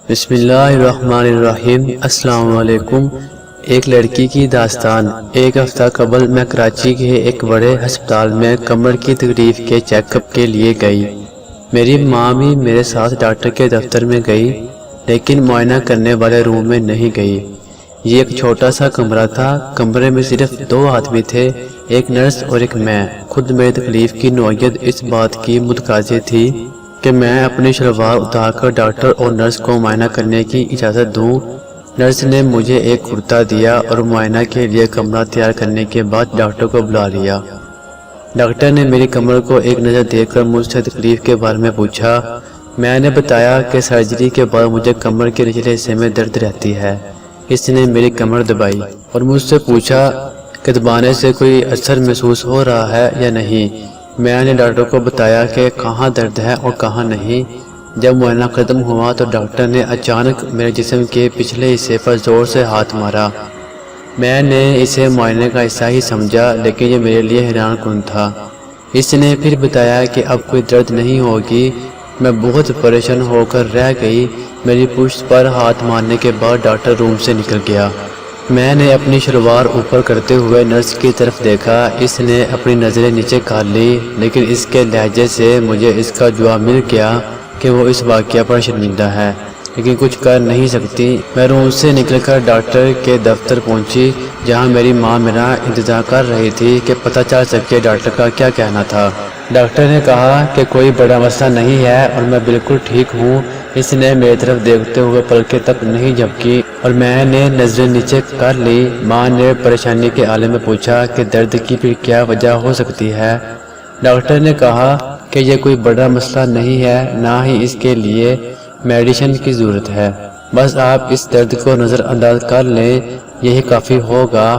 بسم اللہ الرحمن الرحیم۔ السلام علیکم۔ ایک لڑکی کی داستان۔ ایک ہفتہ قبل میں کراچی کے ایک بڑے ہسپتال میں کمر کی تکلیف کے چیک اپ کے لیے گئی۔ میری ماں بھی میرے ساتھ ڈاکٹر کے دفتر میں گئی، لیکن معائنہ کرنے والے روم میں نہیں گئی۔ یہ ایک چھوٹا سا کمرہ تھا۔ کمرے میں صرف 2 آدمی تھے، ایک نرس اور ایک میں۔ خود میری تکلیف کی نوعیت اس بات کی متقاضی تھی کہ میں اپنی شلوار اتار کر ڈاکٹر اور نرس کو معائنہ کرنے کی اجازت دوں۔ نرس نے مجھے ایک کتا دیا اور معائنہ کے لیے کمرہ تیار کرنے کے بعد ڈاکٹر کو بلا لیا۔ ڈاکٹر نے میری کمر کو ایک نظر دیکھ کر مجھ سے تکلیف کے بارے میں پوچھا۔ میں نے بتایا کہ سرجری کے بعد مجھے کمر کے نچلے حصے میں درد رہتی ہے۔ اس نے میری کمر دبائی اور مجھ سے پوچھا کہ دبانے سے کوئی اثر محسوس ہو رہا ہے یا نہیں۔ میں نے ڈاکٹر کو بتایا کہ کہاں درد ہے اور کہاں نہیں۔ جب معائنہ ختم ہوا تو ڈاکٹر نے اچانک میرے جسم کے پچھلے حصے پر زور سے ہاتھ مارا۔ میں نے اسے معائنے کا حصہ ہی سمجھا، لیکن یہ میرے لیے حیران کن تھا۔ اس نے پھر بتایا کہ اب کوئی درد نہیں ہوگی۔ میں بہت پریشان ہو کر رہ گئی۔ میری پشت پر ہاتھ مارنے کے بعد ڈاکٹر روم سے نکل گیا۔ میں نے اپنی شلوار اوپر کرتے ہوئے نرس کی طرف دیکھا۔ اس نے اپنی نظریں نیچے کر لی، لیکن اس کے لہجے سے مجھے اس کا جواب مل گیا کہ وہ اس واقعہ پر شرمندہ ہے، لیکن کچھ کر نہیں سکتی۔ میں روم سے نکل کر ڈاکٹر کے دفتر پہنچی، جہاں میری ماں میرا انتظار کر رہی تھی کہ پتہ چل سکے ڈاکٹر کا کیا کہنا تھا۔ ڈاکٹر نے کہا کہ کوئی بڑا مسئلہ نہیں ہے اور میں بالکل ٹھیک ہوں۔ اس نے میری طرف دیکھتے ہوئے پلکیں تک نہیں جھپکی اور میں نے نظریں نیچے کر لی۔ ماں نے پریشانی کے عالم میں پوچھا کہ درد کی پھر کیا وجہ ہو سکتی ہے۔ ڈاکٹر نے کہا کہ یہ کوئی بڑا مسئلہ نہیں ہے، نہ ہی اس کے لیے میڈیسن کی ضرورت ہے، بس آپ اس درد کو نظر انداز کر لیں، یہی کافی ہوگا۔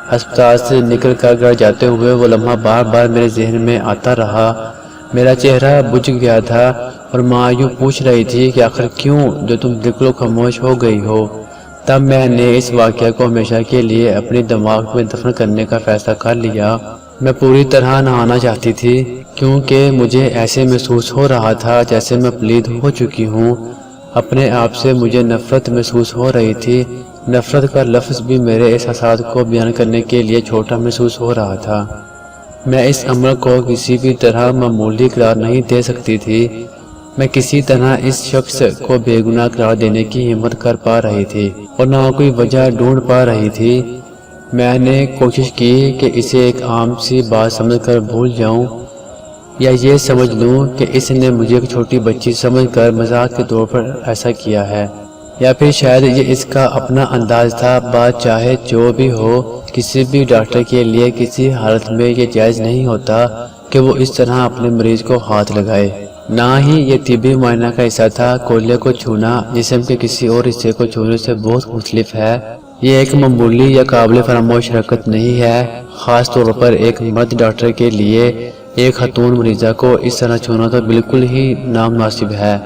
ہسپتال سے نکل کر گھر جاتے ہوئے وہ لمحہ بار بار میرے ذہن میں آتا رہا۔ میرا چہرہ بجھ گیا تھا اور ماں یوں پوچھ رہی تھی کہ آخر کیوں جو تم بالکل خاموش ہو گئی ہو۔ تب میں نے اس واقعہ کو ہمیشہ کے لیے اپنی دماغ میں دفن کرنے کا فیصلہ کر لیا۔ میں پوری طرح نہانا چاہتی تھی، کیونکہ مجھے ایسے محسوس ہو رہا تھا جیسے میں پلید ہو چکی ہوں۔ اپنے آپ سے مجھے نفرت محسوس ہو رہی تھی۔ نفرت کا لفظ بھی میرے احساسات کو بیان کرنے کے لیے چھوٹا محسوس ہو رہا تھا۔ میں اس عمل کو کسی بھی طرح معمولی قرار نہیں دے سکتی تھی۔ میں کسی طرح اس شخص کو بے گناہ قرار دینے کی ہمت کر پا رہی تھی اور نہ کوئی وجہ ڈھونڈ پا رہی تھی۔ میں نے کوشش کی کہ اسے ایک عام سی بات سمجھ کر بھول جاؤں، یا یہ سمجھ لوں کہ اس نے مجھے ایک چھوٹی بچی سمجھ کر مذاق کے طور پر ایسا کیا ہے، یا پھر شاید یہ اس کا اپنا انداز تھا۔ بات چاہے جو بھی ہو، کسی بھی ڈاکٹر کے لیے کسی حالت میں یہ جائز نہیں ہوتا کہ وہ اس طرح اپنے مریض کو ہاتھ لگائے۔ نہ ہی یہ طبی معائنہ کا حصہ تھا۔ کولے کو چھونا جسم کے کسی اور حصے کو چھونے سے بہت مختلف ہے۔ یہ ایک معمولی یا قابل فراموش حرکت نہیں ہے، خاص طور پر ایک مرد ڈاکٹر کے لیے۔ ایک خاتون مریضہ کو اس طرح چھونا تو بالکل ہی نامناسب ہے۔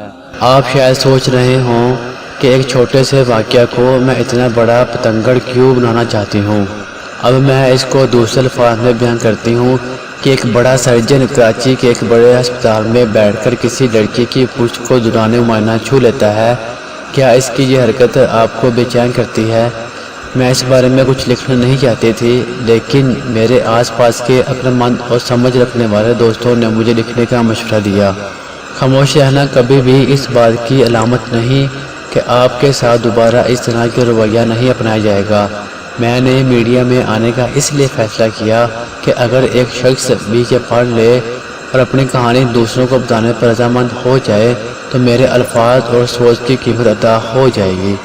آپ شاید سوچ رہے ہوں کہ ایک چھوٹے سے واقعہ کو میں اتنا بڑا پتنگڑ کیوں بنانا چاہتی ہوں۔ اب میں اس کو دوسرے الفاظ میں بیان کرتی ہوں کہ ایک بڑا سرجن کراچی کے ایک بڑے ہسپتال میں بیٹھ کر کسی لڑکی کی پشت کو دوران معائنہ چھو لیتا ہے۔ کیا اس کی یہ حرکت آپ کو بے چین کرتی ہے؟ میں اس بارے میں کچھ لکھنا نہیں چاہتی تھی، لیکن میرے آس پاس کے عقلمند اور سمجھ رکھنے والے دوستوں نے مجھے لکھنے کا مشورہ دیا۔ خاموش رہنا کبھی بھی اس بات کی علامت نہیں کہ آپ کے ساتھ دوبارہ اس طرح کے رویہ نہیں اپنایا جائے گا۔ میں نے میڈیا میں آنے کا اس لیے فیصلہ کیا کہ اگر ایک شخص بھی یہ پڑھ لے اور اپنی کہانی دوسروں کو بتانے پر رضامند ہو جائے تو میرے الفاظ اور سوچ کی قیمت ادا ہو جائے گی۔